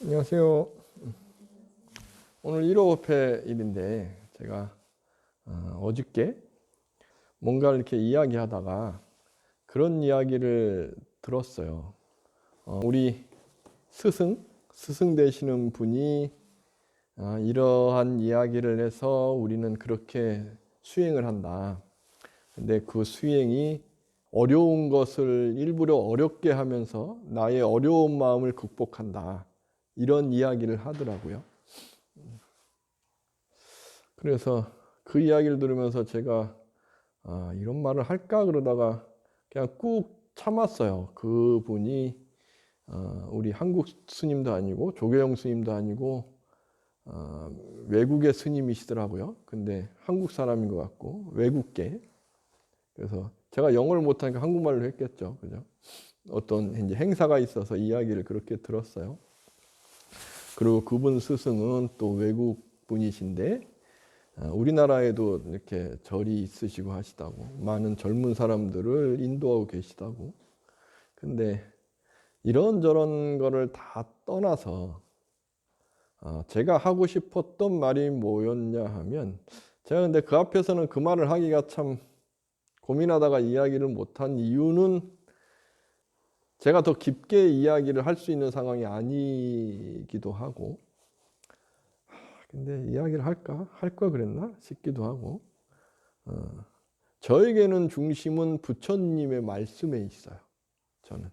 안녕하세요. 오늘 1호 일인데 제가 어저께 뭔가를 이렇게 이야기하다가 그런 이야기를 들었어요. 우리 스승 되시는 분이 이러한 이야기를 해서 우리는 그렇게 수행을 한다. 근데 그 수행이 어려운 것을 일부러 어렵게 하면서 나의 어려운 마음을 극복한다. 이런 이야기를 하더라고요. 그래서 그 이야기를 들으면서 제가 이런 말을 할까 그러다가 그냥 꾹 참았어요. 그분이 우리 한국 스님도 아니고 조계종 스님도 아니고 외국의 스님이시더라고요. 근데 한국 사람인 것 같고 외국계. 그래서 제가 영어를 못하니까 한국말로 했겠죠. 그죠? 어떤 이제 행사가 있어서 이야기를 그렇게 들었어요. 그리고 그분 스승은 또 외국 분이신데 우리나라에도 이렇게 절이 있으시고 하시다고, 많은 젊은 사람들을 인도하고 계시다고. 근데 이런저런 거를 다 떠나서 제가 하고 싶었던 말이 뭐였냐 하면, 제가 근데 그 앞에서는 그 말을 하기가 참 고민하다가 이야기를 못한 이유는 제가 더 깊게 이야기를 할 수 있는 상황이 아니기도 하고, 근데 이야기를 할까? 할 걸 그랬나? 싶기도 하고. 저에게는 중심은 부처님의 말씀에 있어요. 저는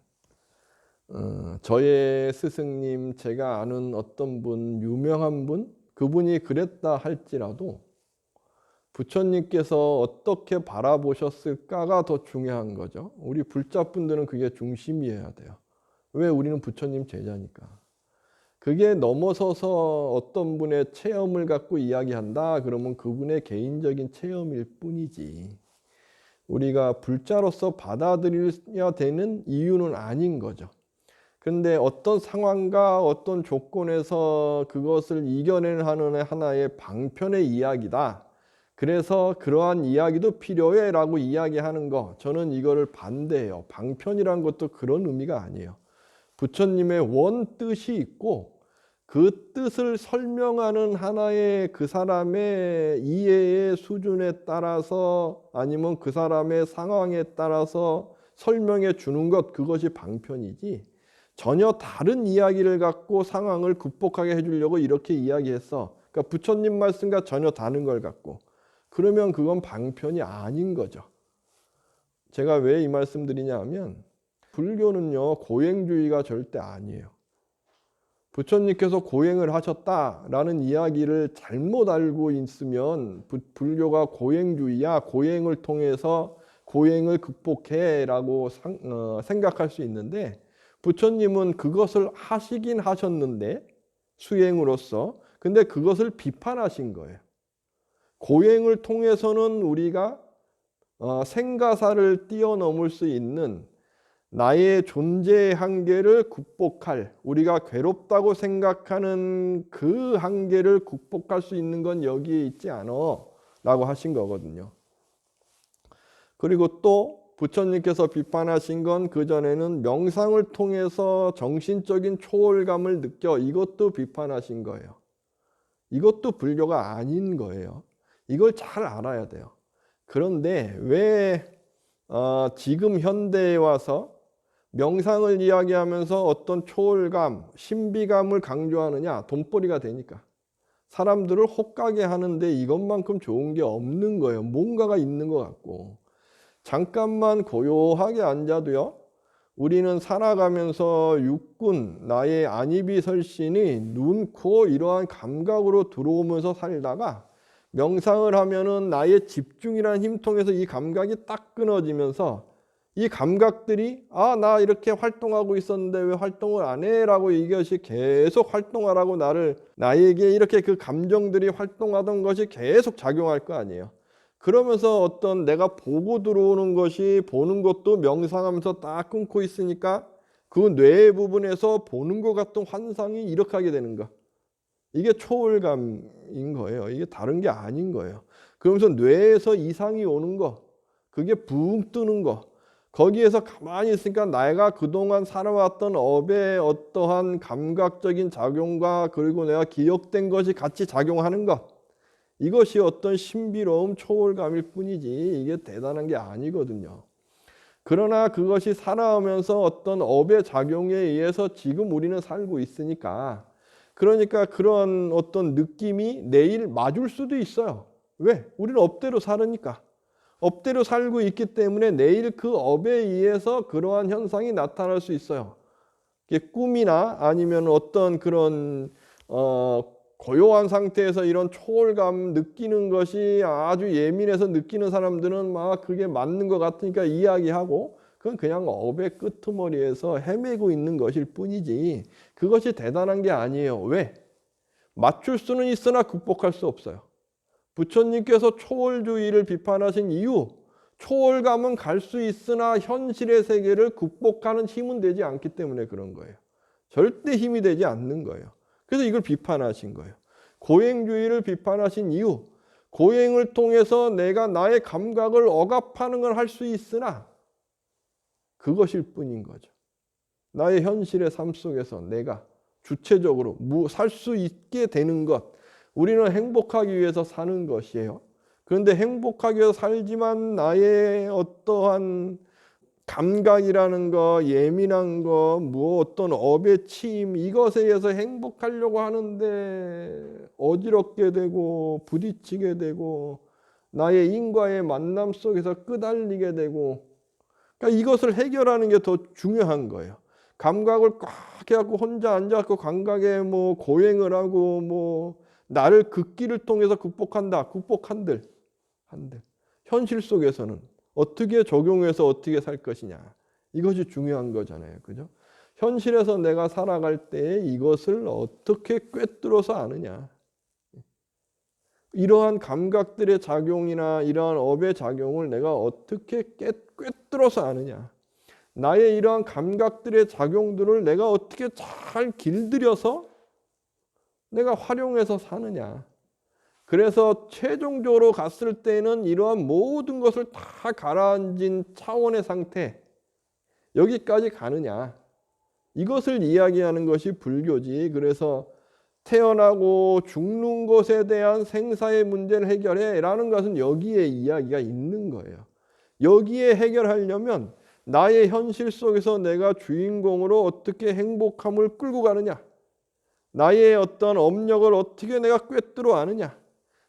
저의 스승님, 제가 아는 어떤 분, 유명한 분, 그분이 그랬다 할지라도 부처님께서 어떻게 바라보셨을까가 더 중요한 거죠. 우리 불자분들은 그게 중심이어야 돼요. 왜? 우리는 부처님 제자니까. 그게 넘어서서 어떤 분의 체험을 갖고 이야기한다 그러면 그분의 개인적인 체험일 뿐이지, 우리가 불자로서 받아들여야 되는 이유는 아닌 거죠. 그런데 어떤 상황과 어떤 조건에서 그것을 이겨내는 하나의 방편의 이야기다. 그래서 그러한 이야기도 필요해 라고 이야기하는 거, 저는 이거를 반대해요. 방편이란 것도 그런 의미가 아니에요. 부처님의 원 뜻이 있고 그 뜻을 설명하는 하나의 그 사람의 이해의 수준에 따라서 아니면 그 사람의 상황에 따라서 설명해 주는 것, 그것이 방편이지, 전혀 다른 이야기를 갖고 상황을 극복하게 해주려고 이렇게 이야기했어. 그러니까 부처님 말씀과 전혀 다른 걸 갖고, 그러면 그건 방편이 아닌 거죠. 제가 왜 이 말씀 드리냐 하면, 불교는요 고행주의가 절대 아니에요. 부처님께서 고행을 하셨다라는 이야기를 잘못 알고 있으면 불교가 고행주의야, 고행을 통해서 고행을 극복해 라고 생각할 수 있는데, 부처님은 그것을 하시긴 하셨는데 수행으로서, 근데 그것을 비판하신 거예요. 고행을 통해서는 우리가 생가사를 뛰어넘을 수 있는 나의 존재의 한계를 극복할, 우리가 괴롭다고 생각하는 그 한계를 극복할 수 있는 건 여기에 있지 않아 라고 하신 거거든요. 그리고 또 부처님께서 비판하신 건 그전에는 명상을 통해서 정신적인 초월감을 느껴, 이것도 비판하신 거예요. 이것도 불교가 아닌 거예요. 이걸 잘 알아야 돼요. 그런데 왜 지금 현대에 와서 명상을 이야기하면서 어떤 초월감, 신비감을 강조하느냐? 돈벌이가 되니까. 사람들을 혹가게 하는데 이것만큼 좋은 게 없는 거예요. 뭔가가 있는 것 같고. 잠깐만 고요하게 앉아도요, 우리는 살아가면서 육군, 나의 안이비설신이 눈, 코 이러한 감각으로 들어오면서 살다가 명상을 하면은 나의 집중이라는 힘 통해서 이 감각이 딱 끊어지면서 이 감각들이 나 이렇게 활동하고 있었는데 왜 활동을 안 해? 라고 이것이 계속 활동하라고 나에게 이렇게 그 감정들이 활동하던 것이 계속 작용할 거 아니에요. 그러면서 어떤 내가 보고 들어오는 것이, 보는 것도 명상하면서 딱 끊고 있으니까 그 뇌 부분에서 보는 것 같은 환상이 이렇게 하게 되는 거. 이게 초월감인 거예요. 이게 다른 게 아닌 거예요. 그러면서 뇌에서 이상이 오는 거, 그게 붕 뜨는 거, 거기에서 가만히 있으니까 내가 그동안 살아왔던 업의 어떠한 감각적인 작용과 그리고 내가 기억된 것이 같이 작용하는 것, 이것이 어떤 신비로움, 초월감일 뿐이지 이게 대단한 게 아니거든요. 그러나 그것이 살아오면서 어떤 업의 작용에 의해서 지금 우리는 살고 있으니까, 그러니까 그런 어떤 느낌이 내일 맞을 수도 있어요. 왜? 우리는 업대로 살으니까. 업대로 살고 있기 때문에 내일 그 업에 의해서 그러한 현상이 나타날 수 있어요. 꿈이나 아니면 어떤 그런 고요한 상태에서 이런 초월감 느끼는 것이 아주 예민해서 느끼는 사람들은 막 그게 맞는 것 같으니까 이야기하고, 그건 그냥 업의 끄트머리에서 헤매고 있는 것일 뿐이지 그것이 대단한 게 아니에요. 왜? 맞출 수는 있으나 극복할 수 없어요. 부처님께서 초월주의를 비판하신 이유, 초월감은 갈 수 있으나 현실의 세계를 극복하는 힘은 되지 않기 때문에 그런 거예요. 절대 힘이 되지 않는 거예요. 그래서 이걸 비판하신 거예요. 고행주의를 비판하신 이유, 고행을 통해서 내가 나의 감각을 억압하는 걸 할 수 있으나 그것일 뿐인 거죠. 나의 현실의 삶 속에서 내가 주체적으로 살 수 있게 되는 것, 우리는 행복하기 위해서 사는 것이에요. 그런데 행복하기 위해서 살지만 나의 어떠한 감각이라는 거, 예민한 거, 어떤 업의 치임, 이것에 의해서 행복하려고 하는데 어지럽게 되고 부딪히게 되고 나의 인과의 만남 속에서 끄달리게 되고, 그러니까 이것을 해결하는 게 더 중요한 거예요. 감각을 꽉 해갖고 혼자 앉아갖고 감각에 고행을 하고 나를 극기를 통해서 극복한다. 극복한들. 현실 속에서는 어떻게 적용해서 어떻게 살 것이냐. 이것이 중요한 거잖아요. 그죠? 현실에서 내가 살아갈 때 이것을 어떻게 꿰뚫어서 아느냐. 이러한 감각들의 작용이나 이러한 업의 작용을 내가 어떻게 꿰뚫어서 아느냐. 나의 이러한 감각들의 작용들을 내가 어떻게 잘 길들여서 내가 활용해서 사느냐. 그래서 최종적으로 갔을 때는 이러한 모든 것을 다 가라앉은 차원의 상태, 여기까지 가느냐. 이것을 이야기하는 것이 불교지. 그래서 태어나고 죽는 것에 대한 생사의 문제를 해결해 라는 것은 여기에 이야기가 있는 거예요. 여기에 해결하려면 나의 현실 속에서 내가 주인공으로 어떻게 행복함을 끌고 가느냐, 나의 어떤 업력을 어떻게 내가 꿰뚫어 아느냐,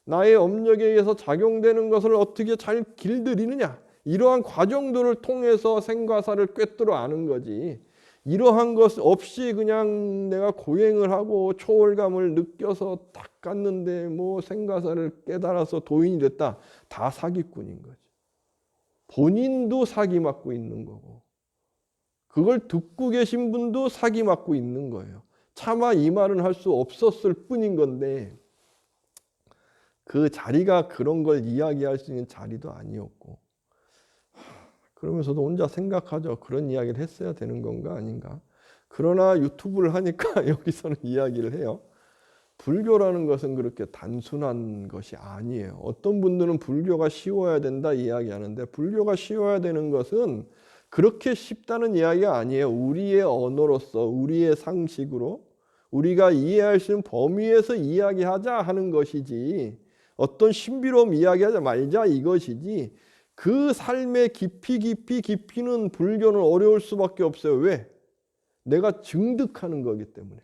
나의 업력에 의해서 작용되는 것을 어떻게 잘 길들이느냐, 이러한 과정들을 통해서 생과사를 꿰뚫어 아는 거지, 이러한 것 없이 그냥 내가 고행을 하고 초월감을 느껴서 딱 갔는데 생과사를 깨달아서 도인이 됐다, 다 사기꾼인 거지. 본인도 사기 맞고 있는 거고 그걸 듣고 계신 분도 사기 맞고 있는 거예요. 차마 이 말은 할 수 없었을 뿐인 건데 그 자리가 그런 걸 이야기할 수 있는 자리도 아니었고, 그러면서도 혼자 생각하죠. 그런 이야기를 했어야 되는 건가 아닌가. 그러나 유튜브를 하니까 여기서는 이야기를 해요. 불교라는 것은 그렇게 단순한 것이 아니에요. 어떤 분들은 불교가 쉬워야 된다 이야기하는데, 불교가 쉬워야 되는 것은 그렇게 쉽다는 이야기가 아니에요. 우리의 언어로서, 우리의 상식으로 우리가 이해할 수 있는 범위에서 이야기하자 하는 것이지, 어떤 신비로움 이야기하자 말자 이것이지, 그 삶의 깊이는 불교는 어려울 수밖에 없어요. 왜? 내가 증득하는 거기 때문에.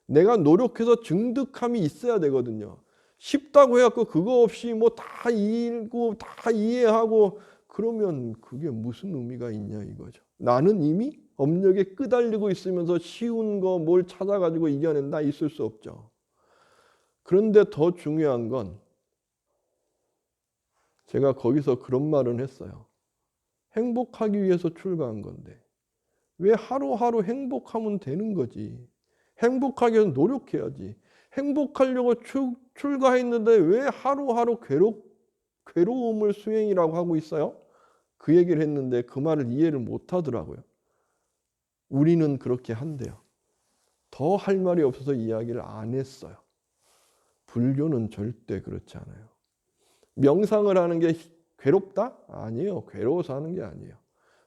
내가 노력해서 증득함이 있어야 되거든요. 쉽다고 해갖고 그거 없이 다 읽고 다 이해하고 그러면 그게 무슨 의미가 있냐 이거죠. 나는 이미 업력에 끄달리고 있으면서 쉬운 거 뭘 찾아가지고 이겨낸다, 있을 수 없죠. 그런데 더 중요한 건 제가 거기서 그런 말은 했어요. 행복하기 위해서 출가한 건데 왜 하루하루 행복하면 되는 거지. 행복하기 위해서 노력해야지. 행복하려고 출가했는데 왜 하루하루 괴로움을 수행이라고 하고 있어요? 그 얘기를 했는데 그 말을 이해를 못 하더라고요. 우리는 그렇게 한대요. 더 할 말이 없어서 이야기를 안 했어요. 불교는 절대 그렇지 않아요. 명상을 하는 게 괴롭다? 아니에요. 괴로워서 하는 게 아니에요.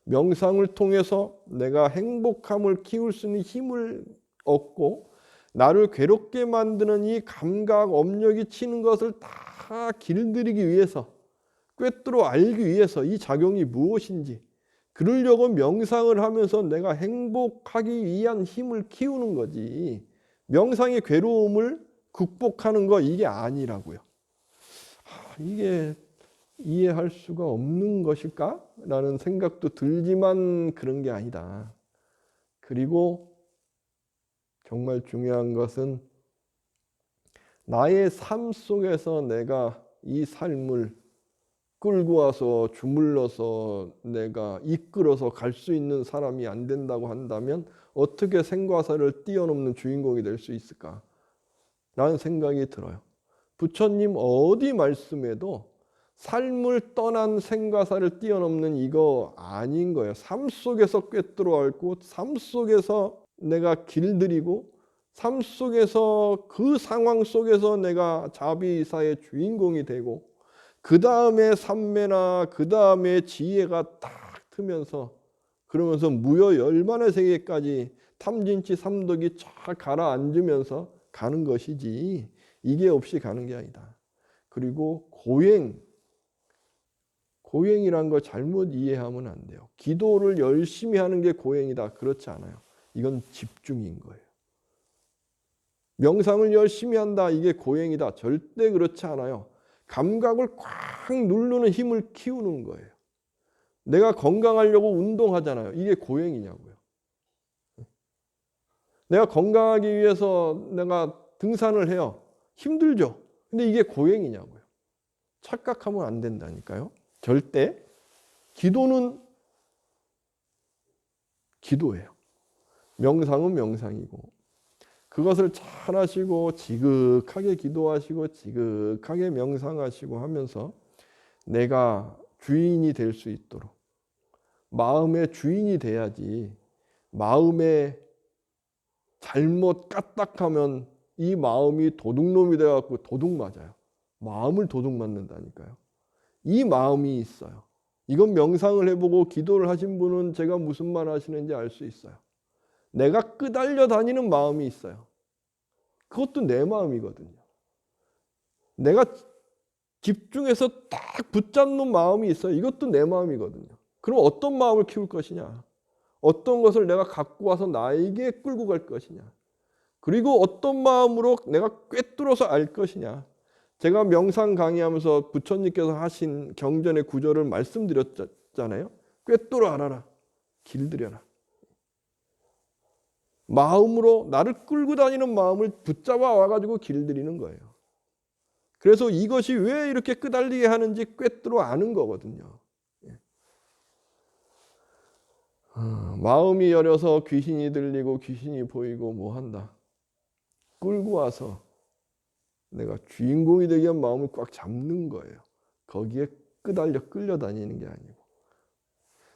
명상을 통해서 내가 행복함을 키울 수 있는 힘을 얻고 나를 괴롭게 만드는 이 감각 업력이 치는 것을 다 길들이기 위해서, 꿰뚫어 알기 위해서 이 작용이 무엇인지 그러려고 명상을 하면서 내가 행복하기 위한 힘을 키우는 거지, 명상의 괴로움을 극복하는 거 이게 아니라고요. 이게 이해할 수가 없는 것일까? 라는 생각도 들지만 그런 게 아니다. 그리고 정말 중요한 것은 나의 삶 속에서 내가 이 삶을 끌고 와서 주물러서 내가 이끌어서 갈 수 있는 사람이 안 된다고 한다면 어떻게 생과사를 뛰어넘는 주인공이 될 수 있을까? 라는 생각이 들어요. 부처님 어디 말씀에도 삶을 떠난 생과사를 뛰어넘는 이거 아닌 거예요. 삶 속에서 꿰뚫어 앓고 삶 속에서 내가 길들이고 삶 속에서 그 상황 속에서 내가 자비이사의 주인공이 되고 그 다음에 삼매나 그 다음에 지혜가 딱 트면서 그러면서 무여 열만의 세계까지 탐진치 삼독이 쫙 가라앉으면서 가는 것이지 이게 없이 가는 게 아니다. 그리고 고행이란 걸 잘못 이해하면 안 돼요. 기도를 열심히 하는 게 고행이다. 그렇지 않아요. 이건 집중인 거예요. 명상을 열심히 한다. 이게 고행이다. 절대 그렇지 않아요. 감각을 꽉 누르는 힘을 키우는 거예요. 내가 건강하려고 운동하잖아요. 이게 고행이냐고요. 내가 건강하기 위해서 내가 등산을 해요. 힘들죠. 근데 이게 고행이냐고요. 착각하면 안 된다니까요. 절대. 기도는 기도예요. 명상은 명상이고 그것을 잘 하시고 지극하게 기도하시고 지극하게 명상하시고 하면서 내가 주인이 될 수 있도록 마음의 주인이 돼야지. 마음에 잘못 까딱하면 이 마음이 도둑놈이 돼갖고 도둑 맞아요. 마음을 도둑 맞는다니까요. 이 마음이 있어요. 이건 명상을 해보고 기도를 하신 분은 제가 무슨 말 하시는지 알 수 있어요. 내가 끄달려 다니는 마음이 있어요. 그것도 내 마음이거든요. 내가 집중해서 딱 붙잡는 마음이 있어요. 이것도 내 마음이거든요. 그럼 어떤 마음을 키울 것이냐? 어떤 것을 내가 갖고 와서 나에게 끌고 갈 것이냐? 그리고 어떤 마음으로 내가 꿰뚫어서 알 것이냐? 제가 명상 강의하면서 부처님께서 하신 경전의 구절을 말씀드렸잖아요. 꿰뚫어 알아라. 길들여라. 마음으로 나를 끌고 다니는 마음을 붙잡아 와가지고 길들이는 거예요. 그래서 이것이 왜 이렇게 끄달리게 하는지 꿰뚫어 아는 거거든요. 마음이 여려서 귀신이 들리고 귀신이 보이고 뭐 한다. 끌고 와서 내가 주인공이 되기 위한 마음을 꽉 잡는 거예요. 거기에 끄달려 끌려다니는 게 아니고.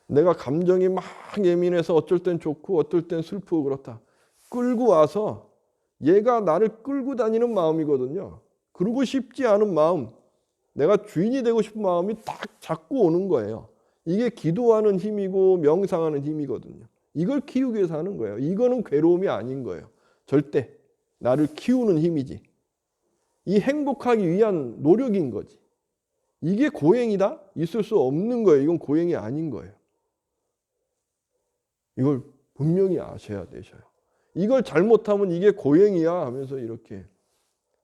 내가 감정이 막 예민해서 어쩔 땐 좋고 어떨 땐 슬프고 그렇다. 끌고 와서 얘가 나를 끌고 다니는 마음이거든요. 그러고 싶지 않은 마음, 내가 주인이 되고 싶은 마음이 딱 잡고 오는 거예요. 이게 기도하는 힘이고 명상하는 힘이거든요. 이걸 키우기 위해서 하는 거예요. 이거는 괴로움이 아닌 거예요. 절대 나를 키우는 힘이지. 이 행복하기 위한 노력인 거지. 이게 고행이다? 있을 수 없는 거예요. 이건 고행이 아닌 거예요. 이걸 분명히 아셔야 되셔요. 이걸 잘못하면 이게 고행이야 하면서 이렇게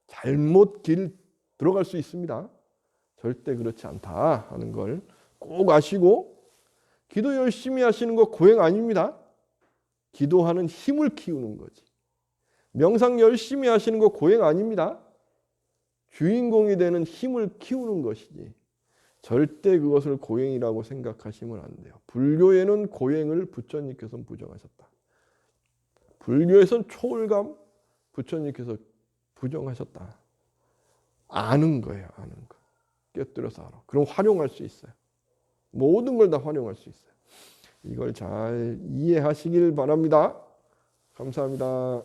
잘못 길 들어갈 수 있습니다. 절대 그렇지 않다 하는 걸 꼭 아시고, 기도 열심히 하시는 거 고행 아닙니다. 기도하는 힘을 키우는 거지. 명상 열심히 하시는 거 고행 아닙니다. 주인공이 되는 힘을 키우는 것이지 절대 그것을 고행이라고 생각하시면 안 돼요. 불교에는 고행을 부처님께서는 부정하셨다. 불교에서는 초월감 부처님께서 부정하셨다. 아는 거예요. 아는 거. 꿰뚫어서 알아. 그럼 활용할 수 있어요. 모든 걸 다 활용할 수 있어요. 이걸 잘 이해하시길 바랍니다. 감사합니다.